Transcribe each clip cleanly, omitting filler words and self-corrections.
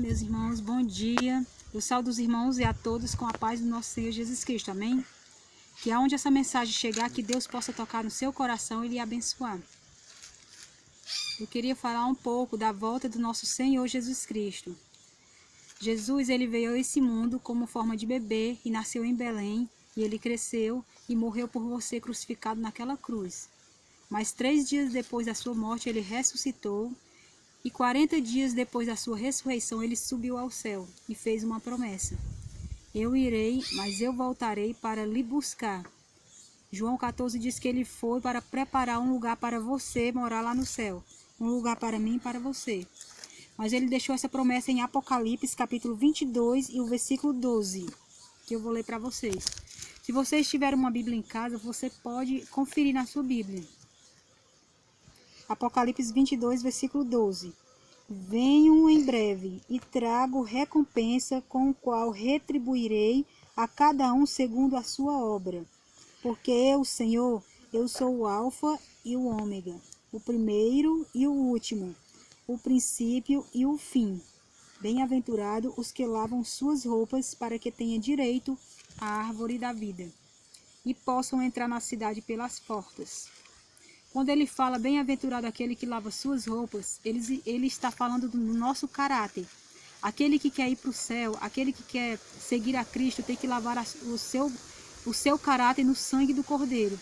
meus irmãos, bom dia. Eu saúdo os irmãos e a todos com a paz do nosso Senhor Jesus Cristo, amém? Que aonde essa mensagem chegar, que Deus possa tocar no seu coração e lhe abençoar. Eu queria falar um pouco da volta do nosso Senhor Jesus Cristo. Jesus, ele veio a esse mundo como forma de bebê e nasceu em Belém, e ele cresceu e morreu por você crucificado naquela cruz. Mas 3 dias depois da sua morte, ele ressuscitou, e 40 dias depois da sua ressurreição, ele subiu ao céu e fez uma promessa. Eu irei, mas eu voltarei para lhe buscar. João 14 diz que ele foi para preparar um lugar para você morar lá no céu. Um lugar para mim e para você. Mas ele deixou essa promessa em Apocalipse, capítulo 22 e o versículo 12, que eu vou ler para vocês. Se vocês tiverem uma Bíblia em casa, você pode conferir na sua Bíblia. Apocalipse 22, versículo 12. Venho em breve e trago recompensa com o qual retribuirei a cada um segundo a sua obra. Porque eu, Senhor, eu sou o Alfa e o Ômega, o primeiro e o último, o princípio e o fim. Bem-aventurado os que lavam suas roupas para que tenham direito à árvore da vida e possam entrar na cidade pelas portas. Quando ele fala bem-aventurado aquele que lava suas roupas, ele está falando do nosso caráter. Aquele que quer ir para o céu, aquele que quer seguir a Cristo, tem que lavar o seu caráter no sangue do Cordeiro.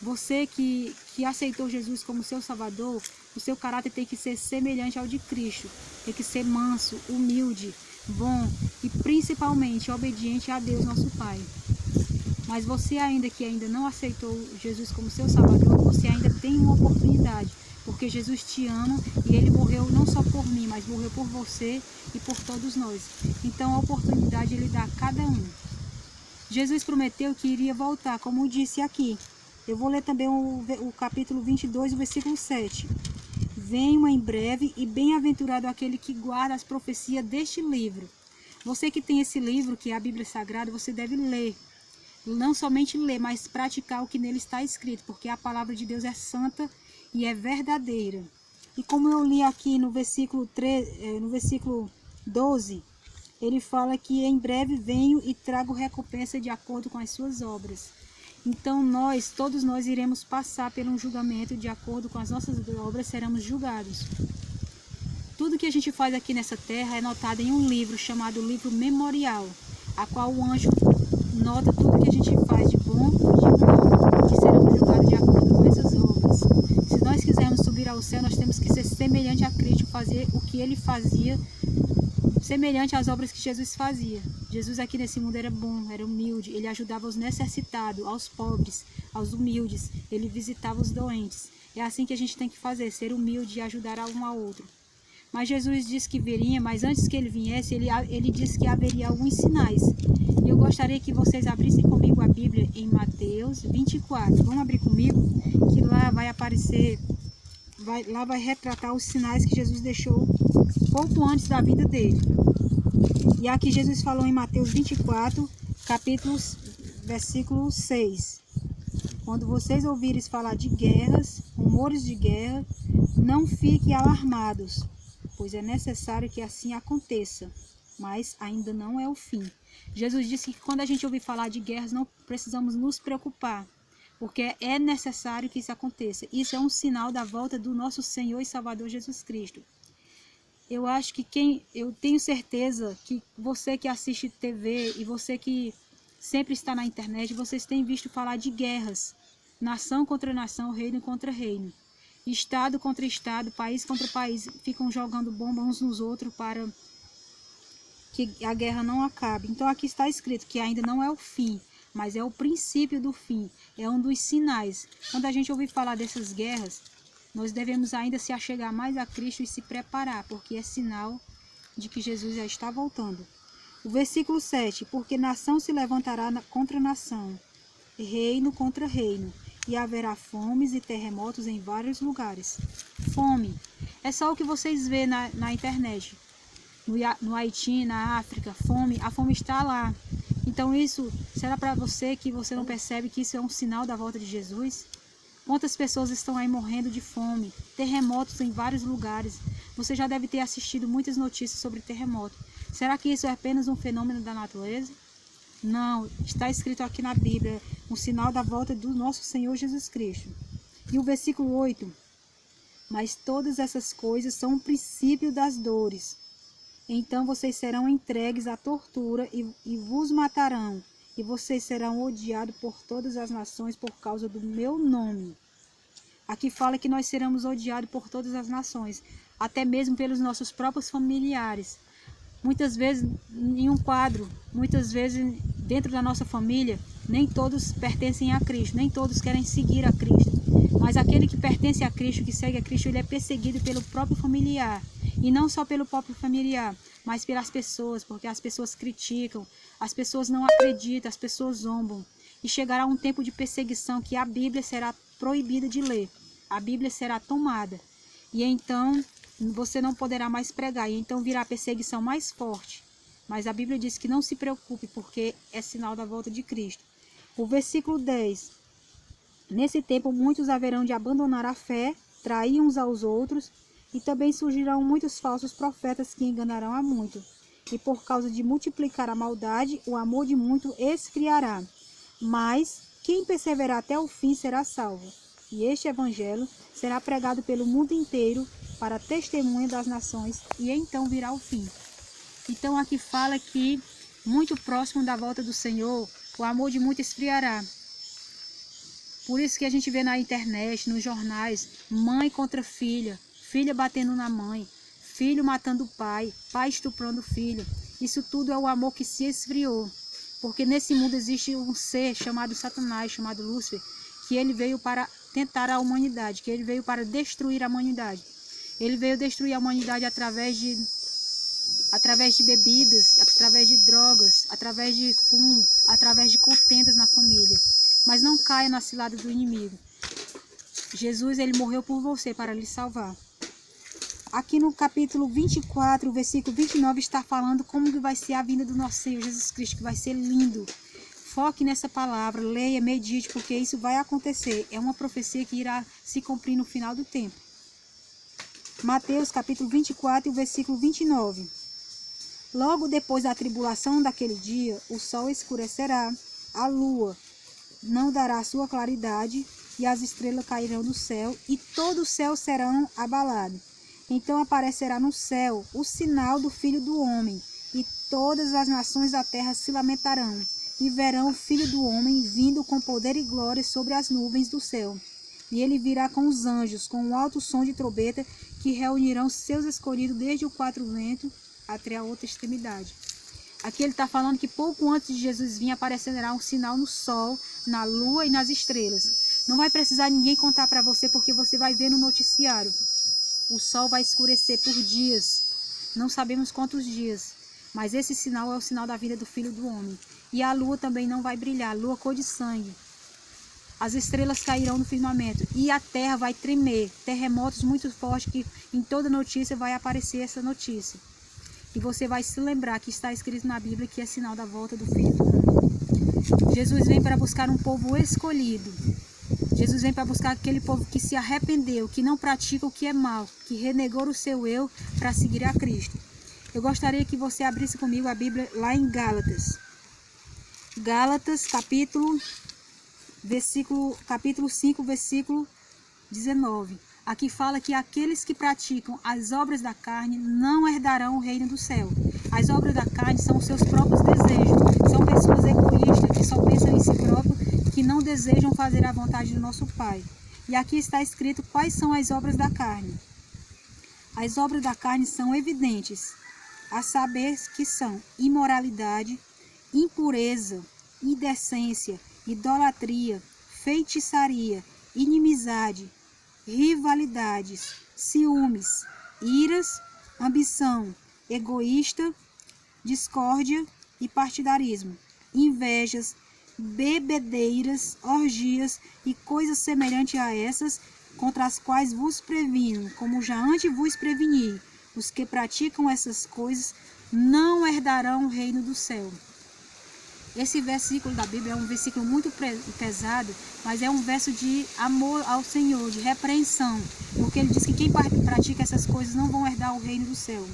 Você que aceitou Jesus como seu Salvador, o seu caráter tem que ser semelhante ao de Cristo. Tem que ser manso, humilde, bom e principalmente obediente a Deus, nosso Pai. Mas você que ainda não aceitou Jesus como seu Salvador, você ainda tem uma oportunidade. Porque Jesus te ama e ele morreu não só por mim, mas morreu por você e por todos nós. Então a oportunidade ele dá a cada um. Jesus prometeu que iria voltar, como disse aqui. Eu vou ler também o capítulo 22, o versículo 7. Venho em breve e bem-aventurado aquele que guarda as profecias deste livro. Você que tem esse livro, que é a Bíblia Sagrada, você deve ler. Não somente ler, mas praticar o que nele está escrito, porque a palavra de Deus é santa e é verdadeira. E como eu li aqui no versículo 12, ele fala que em breve venho e trago recompensa de acordo com as suas obras. Então todos nós iremos passar por um julgamento de acordo com as nossas obras, seremos julgados. Tudo que a gente faz aqui nessa terra é notado em um livro chamado Livro Memorial, a qual o anjo nota tudo que a gente faz de bom e de ruim, que seremos julgados de acordo com essas obras. Se nós quisermos subir ao céu, nós temos que ser semelhante a Cristo, fazer o que ele fazia, semelhante às obras que Jesus fazia. Jesus aqui nesse mundo era bom, era humilde, ele ajudava os necessitados, aos pobres, aos humildes, ele visitava os doentes. É assim que a gente tem que fazer, ser humilde e ajudar um ao outro. Mas Jesus disse que viria, mas antes que ele viesse, ele disse que haveria alguns sinais. E eu gostaria que vocês abrissem comigo a Bíblia em Mateus 24. Vamos abrir comigo, que lá vai aparecer, lá vai retratar os sinais que Jesus deixou pouco antes da vida dele. E aqui Jesus falou em Mateus 24, versículo 6. Quando vocês ouvirem falar de guerras, rumores de guerra, não fiquem alarmados, pois é necessário que assim aconteça, mas ainda não é o fim. Jesus disse que quando a gente ouvir falar de guerras, não precisamos nos preocupar, porque é necessário que isso aconteça. Isso é um sinal da volta do nosso Senhor e Salvador Jesus Cristo. Eu tenho certeza que você que assiste TV e você que sempre está na internet, vocês têm visto falar de guerras, nação contra nação, reino contra reino. Estado contra estado, país contra país, ficam jogando bomba uns nos outros para que a guerra não acabe. Então aqui está escrito que ainda não é o fim, mas é o princípio do fim, é um dos sinais. Quando a gente ouvir falar dessas guerras, nós devemos ainda se achegar mais a Cristo e se preparar, porque é sinal de que Jesus já está voltando. O versículo 7, porque nação se levantará contra nação, reino contra reino, e haverá fomes e terremotos em vários lugares. Fome é só o que vocês vê na internet. No Haiti, na África, a fome está lá. Então isso, será para você que você não percebe que isso é um sinal da volta de Jesus? Quantas pessoas estão aí morrendo de fome? Terremotos em vários lugares. Você já deve ter assistido muitas notícias sobre terremoto. Será que isso é apenas um fenômeno da natureza? Não, está escrito aqui na Bíblia, um sinal da volta do nosso Senhor Jesus Cristo. E o versículo 8: mas todas essas coisas são o princípio das dores. Então vocês serão entregues à tortura e vos matarão, e vocês serão odiados por todas as nações por causa do meu nome. Aqui fala que nós seremos odiados por todas as nações, até mesmo pelos nossos próprios familiares. Muitas vezes em um quadro, muitas vezes dentro da nossa família, nem todos pertencem a Cristo, nem todos querem seguir a Cristo. Mas aquele que pertence a Cristo, que segue a Cristo, ele é perseguido pelo próprio familiar. E não só pelo próprio familiar, mas pelas pessoas, porque as pessoas criticam, as pessoas não acreditam, as pessoas zombam. E chegará um tempo de perseguição que a Bíblia será proibida de ler. A Bíblia será tomada. E então você não poderá mais pregar. E então virá a perseguição mais forte. Mas a Bíblia diz que não se preocupe, porque é sinal da volta de Cristo. O versículo 10. Nesse tempo muitos haverão de abandonar a fé, trair uns aos outros, e também surgirão muitos falsos profetas que enganarão a muito. E por causa de multiplicar a maldade, o amor de muito esfriará. Mas quem perseverar até o fim será salvo. E este evangelho será pregado pelo mundo inteiro para testemunho das nações, e então virá o fim. Então aqui fala que muito próximo da volta do Senhor, o amor de muito esfriará. Por isso que a gente vê na internet, nos jornais, mãe contra filha, filha batendo na mãe, filho matando o pai, pai estuprando o filho. Isso tudo é o amor que se esfriou. Porque nesse mundo existe um ser chamado Satanás, chamado Lúcifer, que ele veio para tentar a humanidade, que ele veio para destruir a humanidade. Ele veio destruir a humanidade através de bebidas, através de drogas, através de fumo, através de contendas na família. Mas não caia na cilada do inimigo. Jesus, ele morreu por você para lhe salvar. Aqui no capítulo 24, o versículo 29, está falando como que vai ser a vinda do nosso Senhor Jesus Cristo, que vai ser lindo. Foque nessa palavra, leia, medite, porque isso vai acontecer. É uma profecia que irá se cumprir no final do tempo. Mateus capítulo 24, o versículo 29. Logo depois da tribulação daquele dia, o sol escurecerá, a lua não dará sua claridade, e as estrelas cairão do céu, e todo o céu será abalado. Então aparecerá no céu o sinal do Filho do Homem, e todas as nações da terra se lamentarão, e verão o Filho do Homem vindo com poder e glória sobre as nuvens do céu. E ele virá com os anjos, com um alto som de trombeta, que reunirão seus escolhidos desde o quatro ventos até a outra extremidade. Aqui ele está falando que pouco antes de Jesus vir aparecerá um sinal no sol, na lua e nas estrelas. Não vai precisar ninguém contar para você, porque você vai ver no noticiário. O sol vai escurecer por dias, não sabemos quantos dias, mas esse sinal é o sinal da vida do Filho do Homem. E a lua também não vai brilhar, a lua cor de sangue. As estrelas cairão no firmamento e a terra vai tremer, terremotos muito fortes, que em toda notícia vai aparecer essa notícia. E você vai se lembrar que está escrito na Bíblia que é sinal da volta do Filho do Homem. Jesus vem para buscar um povo escolhido. Jesus vem para buscar aquele povo que se arrependeu, que não pratica o que é mal, que renegou o seu eu para seguir a Cristo. Eu gostaria que você abrisse comigo a Bíblia lá em Gálatas. Gálatas, capítulo 5, versículo 19. Aqui fala que aqueles que praticam as obras da carne não herdarão o reino do céu. As obras da carne são os seus próprios desejos. São pessoas egoístas que só pensam em si próprios, que não desejam fazer a vontade do nosso Pai. E aqui está escrito quais são as obras da carne. As obras da carne são evidentes, a saber que são imoralidade, impureza, indecência, idolatria, feitiçaria, inimizade, rivalidades, ciúmes, iras, ambição, egoísta, discórdia e partidarismo, invejas, bebedeiras, orgias e coisas semelhantes a essas, contra as quais vos previno, como já antes vos preveni. Os que praticam essas coisas não herdarão o reino do céu. Esse versículo da Bíblia é um versículo muito pesado, mas é um verso de amor ao Senhor, de repreensão, porque ele diz que quem pratica essas coisas não vão herdar o reino do céu.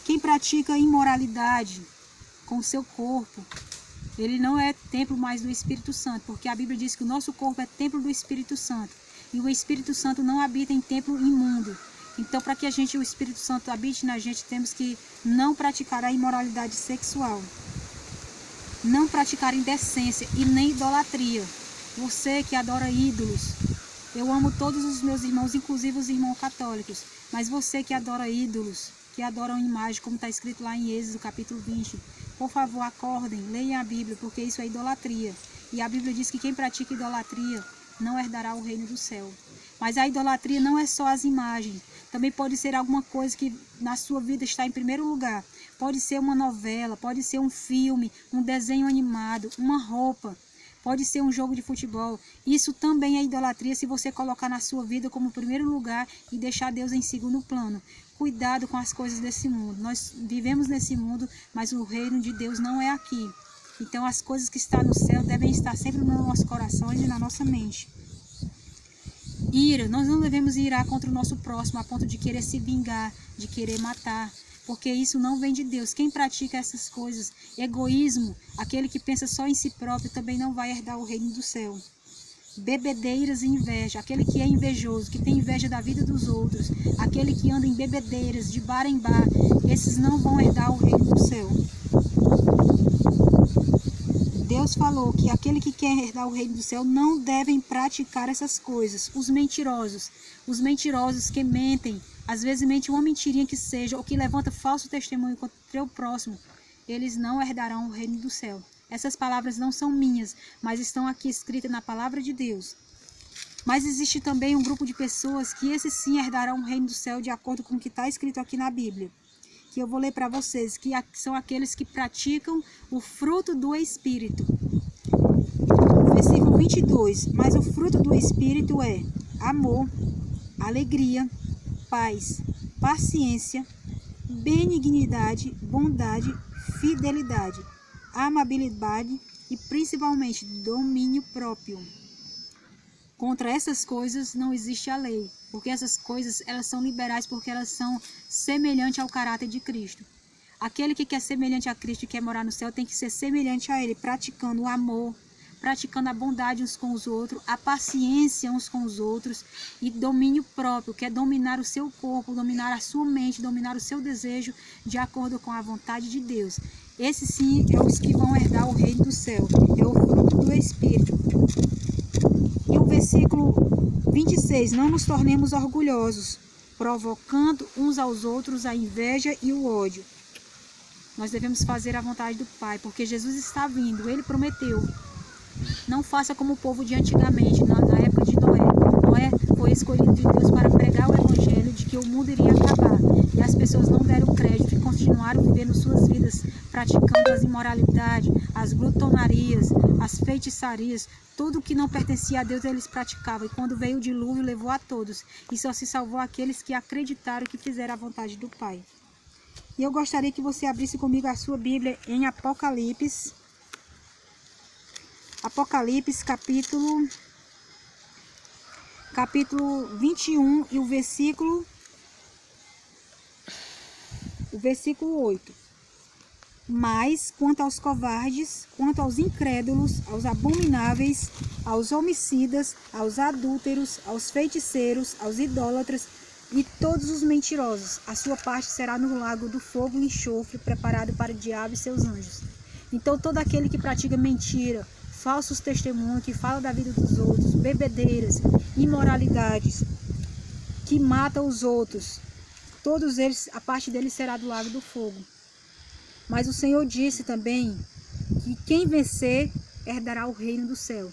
Quem pratica imoralidade com o seu corpo, ele não é templo mais do Espírito Santo, porque a Bíblia diz que o nosso corpo é templo do Espírito Santo, e o Espírito Santo não habita em templo imundo. Então, para que o Espírito Santo habite na gente, temos que não praticar a imoralidade sexual, não praticar indecência e nem idolatria. Você que adora ídolos, eu amo todos os meus irmãos, inclusive os irmãos católicos, mas você que adora ídolos, que adoram imagem, como está escrito lá em Êxodo capítulo 20, por favor, acordem, leiam a Bíblia, porque isso é idolatria. E a Bíblia diz que quem pratica idolatria não herdará o reino do céu. Mas a idolatria não é só as imagens, também pode ser alguma coisa que na sua vida está em primeiro lugar. Pode ser uma novela, pode ser um filme, um desenho animado, uma roupa, pode ser um jogo de futebol. Isso também é idolatria se você colocar na sua vida como primeiro lugar e deixar Deus em segundo plano. Cuidado com as coisas desse mundo. Nós vivemos nesse mundo, mas o reino de Deus não é aqui. Então as coisas que estão no céu devem estar sempre no nosso coração e na nossa mente. Ira, nós não devemos irar contra o nosso próximo a ponto de querer se vingar, de querer matar, porque isso não vem de Deus. Quem pratica essas coisas, egoísmo, aquele que pensa só em si próprio, também não vai herdar o reino do céu. Bebedeiras e inveja, aquele que é invejoso, que tem inveja da vida dos outros, aquele que anda em bebedeiras, de bar em bar, esses não vão herdar o reino do céu. Deus falou que aquele que quer herdar o reino do céu não devem praticar essas coisas. Os mentirosos que mentem, às vezes mente uma mentirinha que seja, ou que levanta falso testemunho contra o próximo, eles não herdarão o reino do céu. Essas palavras não são minhas, mas estão aqui escritas na palavra de Deus. Mas existe também um grupo de pessoas que esses sim herdarão o reino do céu de acordo com o que está escrito aqui na Bíblia. Que eu vou ler para vocês, que são aqueles que praticam o fruto do Espírito. Versículo 22. Mas o fruto do Espírito é amor, alegria, paz, paciência, benignidade, bondade, fidelidade, amabilidade e principalmente domínio próprio. Contra essas coisas não existe a lei, porque essas coisas elas são liberais porque elas são semelhantes ao caráter de Cristo. Aquele que quer semelhante a Cristo e quer morar no céu tem que ser semelhante a Ele, praticando o amor, praticando a bondade uns com os outros, a paciência uns com os outros e domínio próprio, que é dominar o seu corpo, dominar a sua mente, dominar o seu desejo de acordo com a vontade de Deus. Esses sim é os que vão herdar o reino do céu, é o fruto do Espírito. E o versículo 26, não nos tornemos orgulhosos, provocando uns aos outros a inveja e o ódio. Nós devemos fazer a vontade do Pai, porque Jesus está vindo, Ele prometeu. Não faça como o povo de antigamente, na época de Noé. Noé foi escolhido de Deus para pregar o evangelho de que o mundo iria acabar. E as pessoas não deram crédito e continuaram vivendo suas vidas, praticando as imoralidades, as glutonarias, as feitiçarias, tudo que não pertencia a Deus eles praticavam. E quando veio o dilúvio, levou a todos. E só se salvou aqueles que acreditaram que fizeram a vontade do Pai. E eu gostaria que você abrisse comigo a sua Bíblia em Apocalipse. Apocalipse capítulo 21 e o versículo 8. Mas, quanto aos covardes, quanto aos incrédulos, aos abomináveis, aos homicidas, aos adúlteros, aos feiticeiros, aos idólatras e todos os mentirosos, a sua parte será no lago do fogo e enxofre, preparado para o diabo e seus anjos. Então, todo aquele que pratica mentira, falsos testemunhos, que fala da vida dos outros, bebedeiras, imoralidades, que mata os outros, todos eles, a parte deles será do lago do fogo. Mas o Senhor disse também que quem vencer herdará o reino do céu.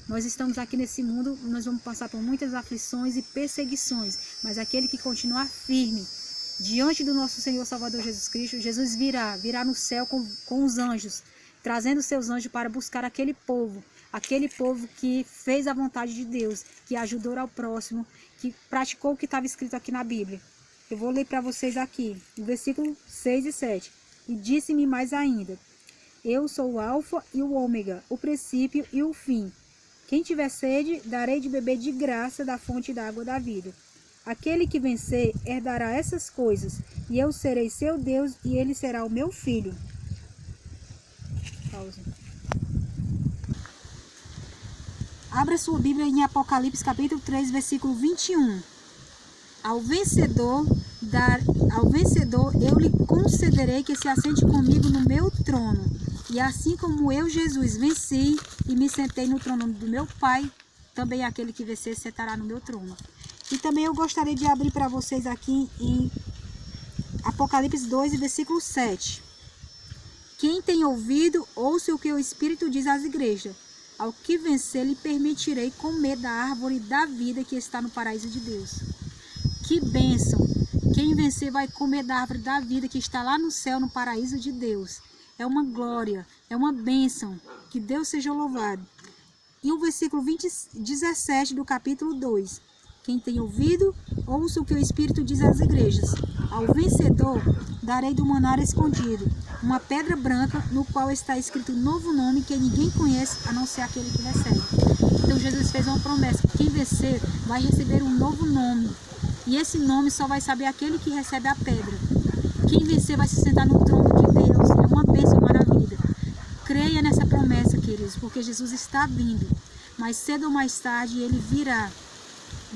Nós estamos aqui nesse mundo, nós vamos passar por muitas aflições e perseguições, mas aquele que continuar firme diante do nosso Senhor Salvador Jesus Cristo, Jesus virá no céu com os anjos, trazendo seus anjos para buscar aquele povo que fez a vontade de Deus, que ajudou ao próximo, que praticou o que estava escrito aqui na Bíblia. Eu vou ler para vocês aqui, no versículo 6 e 7. E disse-me mais ainda, Eu sou o alfa e o ômega, o princípio e o fim. Quem tiver sede, darei de beber de graça da fonte da água da vida. Aquele que vencer herdará essas coisas, e eu serei seu Deus, e ele será o meu filho. Pausa. Abra sua Bíblia em Apocalipse capítulo 3, versículo 21. Ao vencedor eu lhe concederei que se assente comigo no meu trono. E assim como eu, Jesus, venci e me sentei no trono do meu Pai, também aquele que vencer sentará no meu trono. E também eu gostaria de abrir para vocês aqui em Apocalipse 2, versículo 7. Quem tem ouvido, ouça o que o Espírito diz às igrejas. Ao que vencer, lhe permitirei comer da árvore da vida que está no paraíso de Deus. Que bênção! Quem vencer vai comer da árvore da vida que está lá no céu, no paraíso de Deus. É uma glória, é uma bênção. Que Deus seja louvado. E o versículo 17 do capítulo 2. Quem tem ouvido, ouça o que o Espírito diz às igrejas. Ao vencedor, darei do maná escondido, uma pedra branca, no qual está escrito um novo nome que ninguém conhece, a não ser aquele que recebe. Então Jesus fez uma promessa, quem vencer vai receber um novo nome. E esse nome só vai saber aquele que recebe a pedra. Quem vencer vai se sentar no trono de Deus. É uma bênção, maravilha. Creia nessa promessa, queridos, porque Jesus está vindo. Mais cedo ou mais tarde ele virá.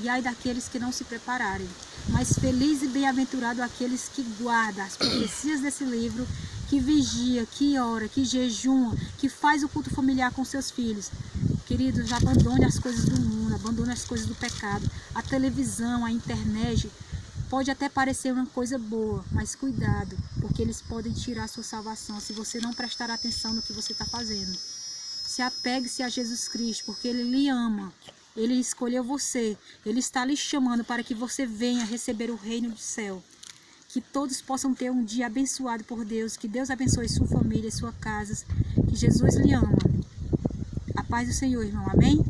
E ai daqueles que não se prepararem. Mas feliz e bem-aventurado aqueles que guardam as profecias desse livro, que vigia, que ora, que jejuma, que faz o culto familiar com seus filhos. Queridos, abandone as coisas do mundo, abandone as coisas do pecado. A televisão, a internet, pode até parecer uma coisa boa, mas cuidado, porque eles podem tirar a sua salvação se você não prestar atenção no que você está fazendo. Se apegue-se a Jesus Cristo, porque Ele lhe ama. Ele escolheu você. Ele está lhe chamando para que você venha receber o reino do céu. Que todos possam ter um dia abençoado por Deus. Que Deus abençoe sua família, sua casa. Que Jesus lhe ama. A paz do Senhor, irmão. Amém?